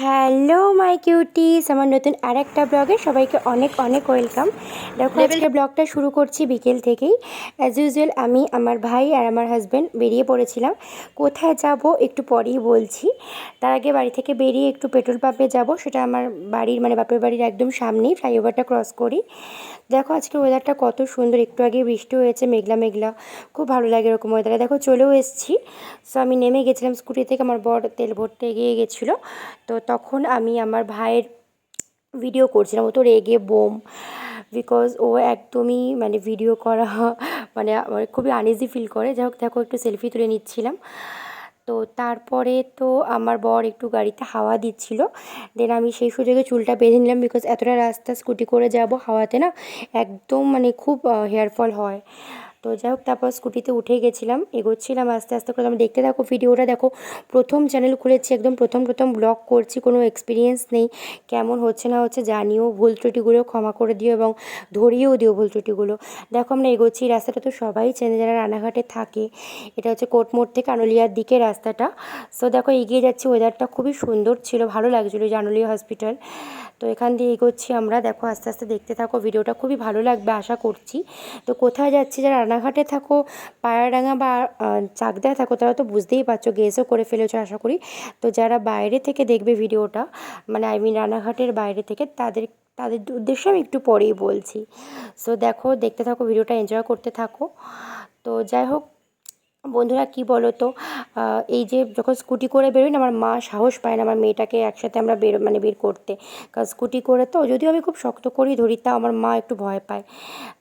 Hello my cuties, আমার নতুন আরেকটা ব্লগে সবাইকে অনেক অনেক ওয়েলকাম। দেখো আজকে ব্লগটা শুরু করছি বিকেল থেকেই। অ্যাজ ইউজুয়াল আমি, আমার ভাই আর আমার হাজব্যান্ড বেরিয়ে পড়েছিলাম। কোথায় যাব একটু পরেই বলছি। তার আগে বাড়ি থেকে বেরিয়ে একটু পেট্রোল পাম্পে যাব, সেটা আমার বাড়ির মানে বাপের বাড়ির একদম সামনেই, ফ্লাইওভারটা ক্রস করি। দেখো আজকে ওয়েদারটা কত সুন্দর, একটু আগে বৃষ্টি হয়েছে, মেঘলা মেঘলা, খুব ভালো লাগে এরকম ওয়েদারে। দেখো চলেও এসেছি। সো আমি নেমে গেছিলাম স্কুটি থেকে, আমার বর তেল ভরতে এগিয়ে গেছিলো। তো তখন আমি আমার ভাইয়ের ভিডিও করছিলাম, ও তো রেগে বোম, বিকজ ও একদমই মানে ভিডিও করা মানে আমার খুবই আনইজি ফিল করে। যাই হোক দেখো একটু সেলফি তুলে নিচ্ছিলাম। তো তারপরে তো আমার বর একটু গাড়িতে হাওয়া দিচ্ছিল, দেন আমি সেই সুযোগে চুলটা বেঁধে নিলাম, বিকজ এতটা রাস্তা স্কুটি করে যাব হাওয়াতে না একদম মানে খুব হেয়ার ফল হয়। তো যাই হোক তারপর স্কুটিতে উঠে গেছিলাম, এগোচ্ছিলাম আস্তে আস্তে করে। আমি দেখতে থাকো ভিডিওটা, দেখো প্রথম চ্যানেল খুলেছি, একদম প্রথম প্রথম ব্লগ করছি, কোনো এক্সপিরিয়েন্স নেই, কেমন হচ্ছে না হচ্ছে জানিও, ভুল ত্রুটিগুলো ক্ষমা করে দিও এবং ধরিয়েও দিও ভুল ত্রুটিগুলো। দেখো আমরা এগোচ্ছি, রাস্তাটা তো সবাই চেনে যারা রানাঘাটে থাকে, এটা হচ্ছে কোর্ট মোড় থেকে আনুলিয়ার দিকে রাস্তাটা। সো দেখো এগিয়ে যাচ্ছি, ওয়েদারটা খুবই সুন্দর ছিল, ভালো লাগছিলো জানুলিয়া হসপিটাল। তো এখান দিয়ে এগোচ্ছি আমরা, দেখো আস্তে আস্তে দেখতে থাকো, ভিডিওটা খুবই ভালো লাগবে আশা করছি। তো কোথায় যাচ্ছি, যারা রানাঘাটে থাকো, পায়রাডাঙ্গা বা চাকদায় থাকো, তারা তো বুঝতেই পারছো, গেসও করে ফেলেছো আশা করি। তো যারা বাইরে থেকে দেখবে ভিডিওটা, মানে আই মিন রানাঘাটের বাইরে থেকে, তাদের তাদের উদ্দেশ্যে আমি একটু পরেই বলছি। সো দেখো দেখতে থাকো, ভিডিওটা এনজয় করতে থাকো। তো যাই হোক বন্ধুরা, কি বলো তো, এই যে যখন স্কুটি করে বেরোই না, আমার মা সাহস পায় না আমার মেয়েটাকে একসাথে আমরা বের করতে, কারণ স্কুটি করে তো যদিও আমি খুব শক্ত করেই ধরি, তা আমার মা একটু ভয় পায়।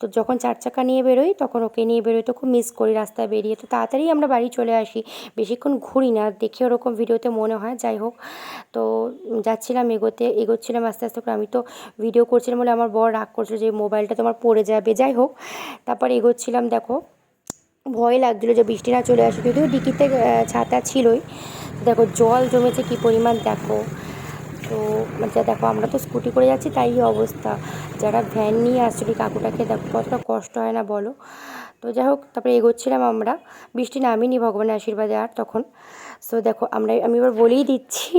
তো যখন 4 চাকা নিয়ে বেরোই তখন ওকে নিয়ে বেরোই, তো খুব মিস করি রাস্তায় বেরিয়ে। তো তাড়াতাড়ি আমরা বাড়ি চলে আসি, বেশিক্ষণ ঘুরি না, দেখে ওরকম ভিডিওতে মনে হয়। যাই হোক, তো যাচ্ছিলাম এগোচ্ছিলাম আস্তে আস্তে করে। আমি তো ভিডিও করছিলাম বলে আমার বর রাগ করছিল যে মোবাইলটা তোমার পড়ে যাবে। যাই হোক তারপর এগোচ্ছিলাম, দেখো ভয় লাগছিলো যে বৃষ্টি না চলে আসে, যদিও ডিকিতে ছাতা ছিলই। দেখো জল জমেছে কী পরিমাণ, দেখো। তো মানে দেখো আমরা তো স্কুটি করে যাচ্ছি, তাই অবস্থা। যারা ভ্যান নিয়ে আসছিল কাকুটাকে দেখো কতটা কষ্ট হয় না বলো। তো যাই হোক তারপরে এগোচ্ছিলাম আমরা, বৃষ্টি নামেনি ভগবানের আশীর্বাদে আর তখন। সো দেখো আমি এবার বলেই দিচ্ছি,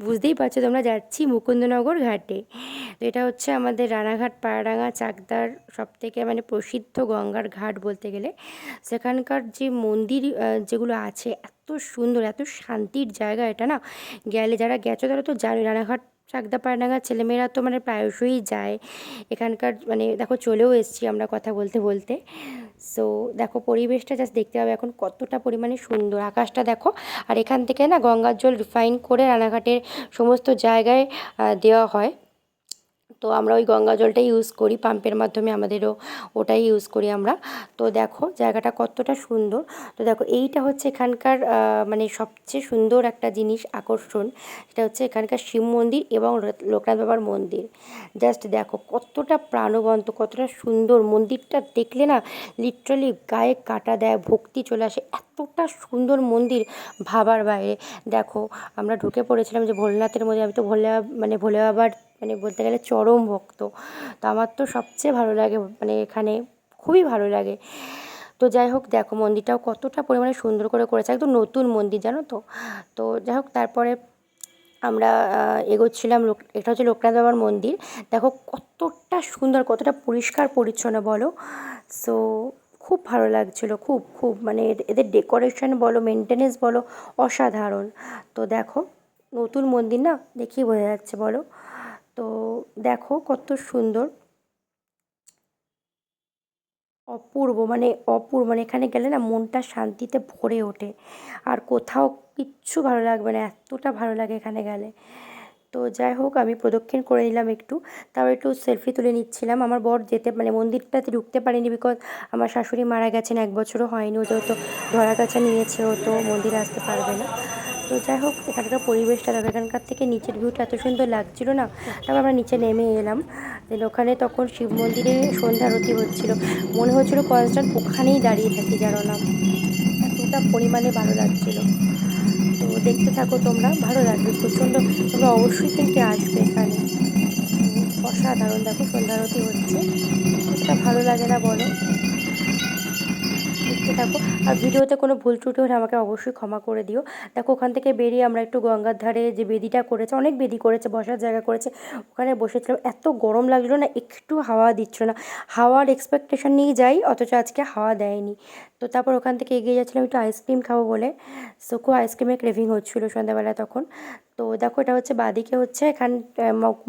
বুঝতেই পারছো তোমরা, যাচ্ছি মুকুন্দনগর ঘাটে। তো এটা হচ্ছে আমাদের রানাঘাট পায়রাডাঙ্গা চাকদার সবথেকে মানে প্রসিদ্ধ গঙ্গার ঘাট বলতে গেলে। সেখানকার যে মন্দির যেগুলো আছে, এত সুন্দর, এত শান্তির জায়গা এটা না। গেলে যারা গেছো তারা তো জানো, রানাঘাট চাকদা পায়রাডাঙ্গার ছেলেমেয়েরা তো মানে প্রায়শই যায় এখানকার। মানে দেখো চলেও এসেছি আমরা কথা বলতে বলতে। সো দেখো পরিবেশটা জাস্ট দেখতে হবে এখন কতটা পরিমাণে সুন্দর, আকাশটা দেখো। আর এখান থেকে না গঙ্গার জল রিফাইন করে রানাঘাটের সমস্ত জায়গায় দেওয়া হয়। তো আমরা ওই গঙ্গা জলটাই ইউজ করি, পাম্পের মাধ্যমে আমাদেরও ওটাই ইউজ করি আমরা। তো দেখো জায়গাটা কতটা সুন্দর। তো দেখো এইটা হচ্ছে এখানকার মানে সবচেয়ে সুন্দর একটা জিনিস, আকর্ষণ, সেটা হচ্ছে এখানকার শিব মন্দির এবং লোকনাথ বাবার মন্দির। জাস্ট দেখো কতটা প্রাণবন্ত, কতটা সুন্দর মন্দিরটা দেখলে না লিটারালি গায়ে কাটা দেয়, ভক্তি চলে আসে, এতটা সুন্দর মন্দির ভাবার বাইরে। দেখো আমরা ঢুকে পড়েছিলাম যে ভোলেনাথের মধ্যে, আমি তো ভোলে বাবার মানে বলতে গেলে চরম ভক্ত। তো আমার তো সবচেয়ে ভালো লাগে মানে এখানে, খুবই ভালো লাগে। তো যাই হোক দেখো মন্দিরটাও কতটা পরিমাণে সুন্দর করে করেছে, একদম নতুন মন্দির জানো তো। তো যাই হোক তারপরে আমরা এগোচ্ছিলাম, এটা হচ্ছে লোকনাথ বাবার মন্দির। দেখো কতটা সুন্দর, কতটা পরিষ্কার পরিচ্ছন্ন বলো। সো খুব ভালো লাগছিলো, খুব খুব মানে এদের ডেকোরেশন বলো, মেনটেনেন্স বলো, অসাধারণ। তো দেখো নতুন মন্দির না, দেখেই বোঝা যাচ্ছে বলো। তো দেখো কত সুন্দর, অপূর্ব মানে অপূর্ব, মানে এখানে গেলে না মনটা শান্তিতে ভরে ওঠে, আর কোথাও কিচ্ছু ভালো লাগবে না, এতটা ভালো লাগে এখানে গেলে। তো যাই হোক আমি প্রদক্ষিণ করে নিলাম একটু, তাও একটু সেলফি তুলে নিচ্ছিলাম। আমার বর যেতে মানে মন্দিরটাতে ঢুকতে পারেনি, বিকজ আমার শাশুড়ি মারা গেছেন, 1 বছরও হয়নি, ও যেহেতু ধরা কাছা নিয়েছে, ও তো মন্দিরে আসতে পারবে না। তো যাই হোক এখানকার পরিবেশটা দেখো, এখানকার থেকে নিচের ভিউটা এত সুন্দর লাগছিলো না। তারপর আমরা নিচে নেমে এলাম, দেন ওখানে তখন শিব মন্দিরে সন্ধ্যা আরতি হচ্ছিলো, মনে হচ্ছিলো কনস্ট্যান্ট ওখানেই দাঁড়িয়ে থাকি জানো না, এতটা পরিমাণে ভালো লাগছিলো। তো দেখতে থাকো তোমরা, ভালো লাগবে প্রচণ্ড, তোমরা অবশ্যই কিন্তু আসবে এখানে। অসাধারণ, দেখো সন্ধ্যা আরতি হচ্ছে, কতটা ভালো লাগে না বলো। দেখতে থাকো। আর ভিডিওতে কোনো ভুল ত্রুটি হলে আমাকে অবশ্যই ক্ষমা করে দিও। দেখো ওখান থেকে বেরিয়ে আমরা একটু গঙ্গার ধারে যে বেদিটা করেছে, অনেক বেদি করেছে, বসার জায়গা করেছে, ওখানে বসেছিলাম। এত গরম লাগলো না, একটু হাওয়া দিচ্ছিল না। হাওয়ার এক্সপেকটেশন নিয়ে যাই, অথচ আজকে হাওয়া দেয়নি। তো তারপর ওখান থেকে এগিয়ে যাচ্ছিলাম একটু আইসক্রিম খাবো বলে। সো খুব আইসক্রিমের ক্রেভিং হচ্ছিলো সন্ধ্যাবেলা তখন। তো দেখো এটা হচ্ছে বাদিকে হচ্ছে এখান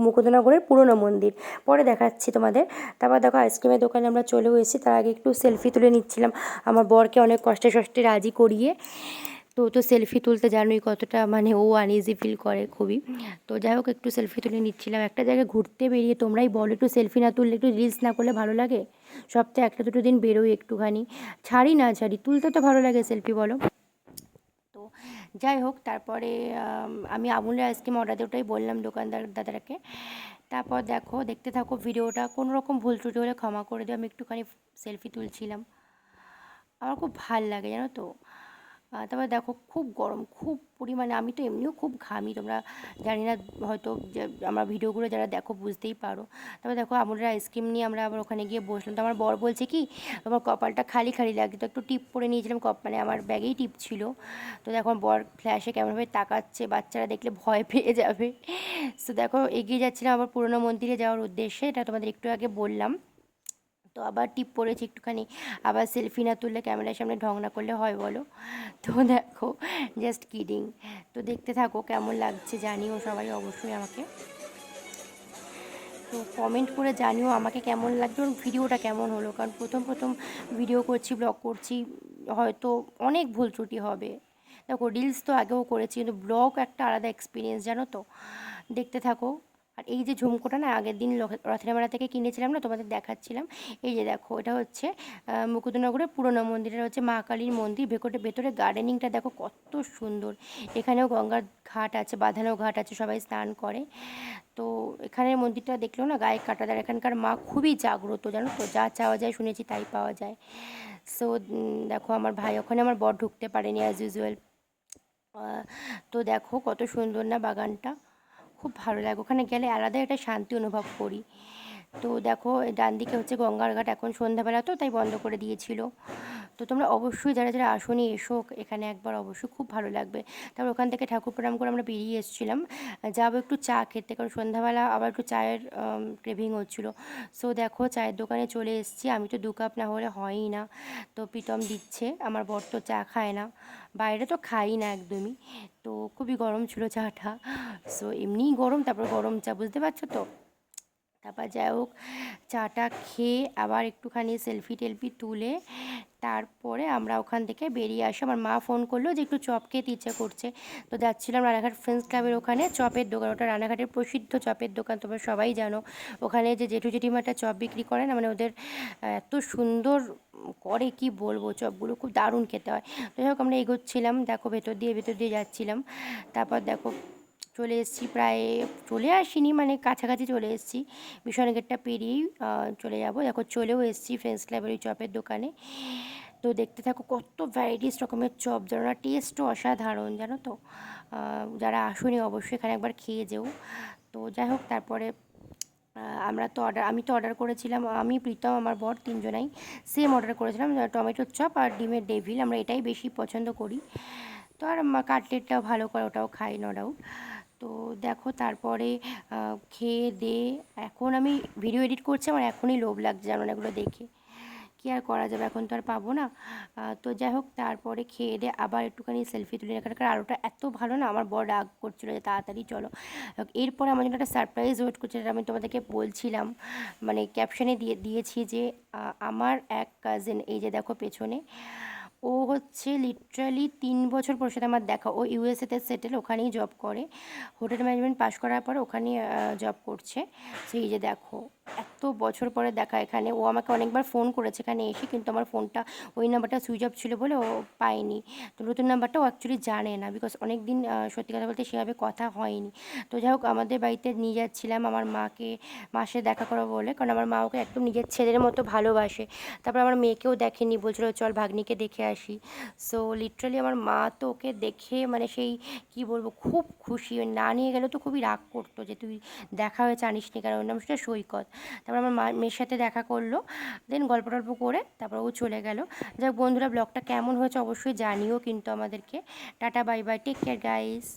মুকুন্দনগরের পুরনো মন্দির, পরে দেখাচ্ছি তোমাদের। তারপর দেখো আইসক্রিমের দোকানে আমরা চলেও এসেছি, তার আগে একটু সেলফি তুলে নিচ্ছিলাম আমার বরকে অনেক কষ্টে সষ্টে রাজি করিয়ে। তো সেলফি তুলতে জানোই কতটা মানে ও আনইজি ফিল করে খুবই। তো যাই হোক একটু সেলফি তুলে নিচ্ছিলাম। একটা জায়গায় ঘুরতে বেরিয়ে তোমরাই বলো, একটু সেলফি না তুললে, একটু রিলস না করলে ভালো লাগে? সপ্তাহে একটা দুটো দিন বেরোই একটুখানি, ছাড়ি না ছাড়ি, তুলতে তো ভালো লাগে সেলফি বলো। তো যাই হোক তারপরে আমি আমুলের আইসক্রিম অর্ডার দিয়ে, ওটাই বললাম দোকানদার দাদাটাকে। তারপর দেখো দেখতে থাকো ভিডিওটা, কোনো রকম ভুল ত্রুটি হলে ক্ষমা করে দিও। আমি একটুখানি সেলফি তুলছিলাম, আমার খুব ভাল লাগে জানো তো। তারপরে দেখো খুব গরম, খুব পরিমাণে, আমি তো এমনিও খুব ঘামি, তোমরা জানি না হয়তো যে আমার ভিডিওগুলো যারা দেখো বুঝতেই পারো। তারপরে দেখো আমুলের আইসক্রিম নিয়ে আমরা আবার ওখানে গিয়ে বসলাম। তো আমার বর বলছে কি তোমার কপালটা খালি খালি লাগছে, তো একটু টিপ পরে নিয়েছিলাম, মানে আমার ব্যাগেই টিপ ছিল। তো দেখো আমার বর ফ্ল্যাশে কেমনভাবে তাকাচ্ছে, বাচ্চারা দেখলে ভয় পেয়ে যাবে। তো দেখো এগিয়ে যাচ্ছিলাম আবার পুরোনো মন্দিরে যাওয়ার উদ্দেশ্যে, এটা তোমাদের একটু আগে বললাম। তো আবার টিপ পড়েছি একটুখানি, আবার সেলফি না তুললে ক্যামেরার সামনে ঢং না করলে হয় বলো। তো দেখো জাস্ট কিডিং। তো দেখতে থাকো কেমন লাগছে জানিও সবাই অবশ্যই আমাকে। তো কমেন্ট করে জানিও আমাকে কেমন লাগছে, ভিডিওটা কেমন হলো, কারণ প্রথম প্রথম ভিডিও করছি, ব্লগ করছি, হয়তো অনেক ভুল ত্রুটি হবে। দেখো রিলস তো আগেও করেছি, কিন্তু ব্লগ একটা আলাদা এক্সপিরিয়েন্স জানো তো। দেখতে থাকো। আর এই যে ঝুমকোটা না আগের দিন রথের মেলা থেকে কিনেছিলাম না, তোমাদের দেখাচ্ছিলাম। এই যে দেখো এটা হচ্ছে মুকুন্দনগরের পুরনো মন্দিরের হচ্ছে মা কালীর মন্দির, ভেতরে গার্ডেনিংটা দেখো কত সুন্দর। এখানেও গঙ্গার ঘাট আছে, বাঁধানো ঘাট আছে, সবাই স্নান করে। তো এখানের মন্দিরটা দেখলেও না গায়ে কাটা দেয়। এখানকার মা খুবই জাগ্রত জানো তো, যা চাওয়া যায় শুনেছি তাই পাওয়া যায়। সো দেখো আমার ভাই, ওখানে আমার বর ঢুকতে পারেনি অ্যাজ ইউজুয়াল। তো দেখো কত সুন্দর না বাগানটা, খুব ভালো লাগে, ওখানে গেলে আলাদা একটা শান্তি অনুভব করি। তো দেখো ডান দিকে হচ্ছে গঙ্গার ঘাট, এখন সন্ধ্যাবেলা তো তাই বন্ধ করে দিয়েছিল। তো তোমরা অবশ্যই যারা যারা আসোনি এসো এখানে একবার, অবশ্যই খুব ভালো লাগবে। তারপর ওখান থেকে ঠাকুর প্রণাম করে আমরা বেরিয়ে এসেছিলাম, যাবো একটু চা খেতে, কারণ সন্ধ্যাবেলা আবার একটু চায়ের ক্রেভিং হচ্ছিলো। সো দেখো চায়ের দোকানে চলে এসেছি, আমি তো 2 কাপ না হলে হয়ই না। তো প্রীতম দিচ্ছে, আমার বর তো চা খায় না, বাইরে তো খাই না একদমই। তো খুবই গরম ছিল চাটা, সো এমনিই গরম, তারপর গরম চা, বুঝতে পারছো তো। তারপর যাই হোক চাটা খেয়ে আবার একটুখানি সেলফি টেলফি তুলে তারপরে আমরা ওখান থেকে বেরিয়ে আসি। আমার মা ফোন করলো যে একটু চপ খেতে ইচ্ছে করছে। তো যাচ্ছিলাম রানাঘাট ফ্রেন্ডস ক্লাবের ওখানে, চপের দোকান, ওটা রানাঘাটের প্রসিদ্ধ চপের দোকান, তোমরা সবাই জানো। ওখানে যে জেঠু জেঠিমাটা চপ বিক্রি করে না, মানে ওদের এত সুন্দর করে কি বলবো, চপগুলো খুব দারুণ খেতে হয়। তো যাই হোক আমরা এগোচ্ছিলাম, দেখো ভেতর দিয়ে যাচ্ছিলাম। তারপর দেখো চলে এসেছি, প্রায় চলে আসিনি মানে কাছাকাছি চলে এসেছি, মিশন গেটটা পেরিয়েই চলে যাব। দেখো চলেও এসেছি ফ্রেন্ডস ক্লাবের ওই চপের দোকানে। তো দেখতে থাকো কত ভ্যারাইটিস রকমের চপ, যেন টেস্টও অসাধারণ জানো তো। যারা আসুনি অবশ্যই এখানে একবার খেয়ে যেও। তো যাই হোক তারপরে আমি তো অর্ডার করেছিলাম, আমি প্রীতম আমার বর তিনজনাই সেম অর্ডার করেছিলাম, টমেটোর চপ আর ডিমের ডেভিল, আমরা এটাই বেশি পছন্দ করি। তো আর কাটলেটটাও ভালো করে, ওটাও খাই নো ডাউট। তো দেখো তারপরে খেয়ে দিয়ে এখন আমি ভিডিও এডিট করছি, আমার এখনই লোভ লাগছে জানো না এগুলো দেখে, কী আর করা যাবে, এখন তো আর পাবো না। তো যাই হোক তারপরে খেয়ে দিয়ে আবার একটুখানি সেলফি তুলে, এখানকার আলোটা এত ভালো না, আমার বড় রাগ করছিলো যে তাড়াতাড়ি চলো। এরপরে আমার জন্য একটা সারপ্রাইজ ওয়েট করছে, যেটা আমি তোমাদেরকে বলছিলাম, মানে ক্যাপশনে দিয়েছি যে আমার এক কাজিন, এই যে দেখো পেছনে, ও হচ্ছে লিটারালি 3 বছর পর সাথে আমার দেখা, ও ইউএসএতে সেটেল, ওখানেই জব করে, হোটেল ম্যানেজমেন্ট পাশ করার পর ওখানেই জব করছে। সেই যে দেখো এত বছর পরে দেখা এখানে, ও আমাকে অনেকবার ফোন করেছে এখানে এসে, কিন্তু আমার ফোনটা ওই নাম্বারটা সুইচ অফ ছিল বলে ও পায়নি। তো নতুন নাম্বারটা ও অ্যাকচুয়ালি জানে না, বিকজ অনেক দিন সত্যি কথা বলতে সেভাবে কথা হয়নি। তো যাই হোক আমাদের বাড়িতে নিয়ে যাচ্ছিলাম আমার মাকে, মার সাথে দেখা করা বলে, কারণ আমার মা ওকে একদম নিজের ছেলের মতো ভালোবাসে। তারপর আমার মেয়েকেও দেখেনি, বলছিল চল ভাগ্নিকে দেখে আসি। সো লিটারালি আমার মা তো ওকে দেখে মানে সেই কি বলবো খুব খুশি, না নিয়ে গেলে তো খুবই রাগ করতো যে তুই দেখা হয়েছে আনিসনি কেন, ওর নাম সেটা সৈকত। তারপর আমার মেয়ের সাথে দেখা করলো, দেন গল্প টল্প করে তারপর ও চলে গেল। যাক বন্ধুরা, ব্লগটা কেমন হয়েছে অবশ্যই জানিও কিন্তু আমাদেরকে। Tata bye bye, take care guys.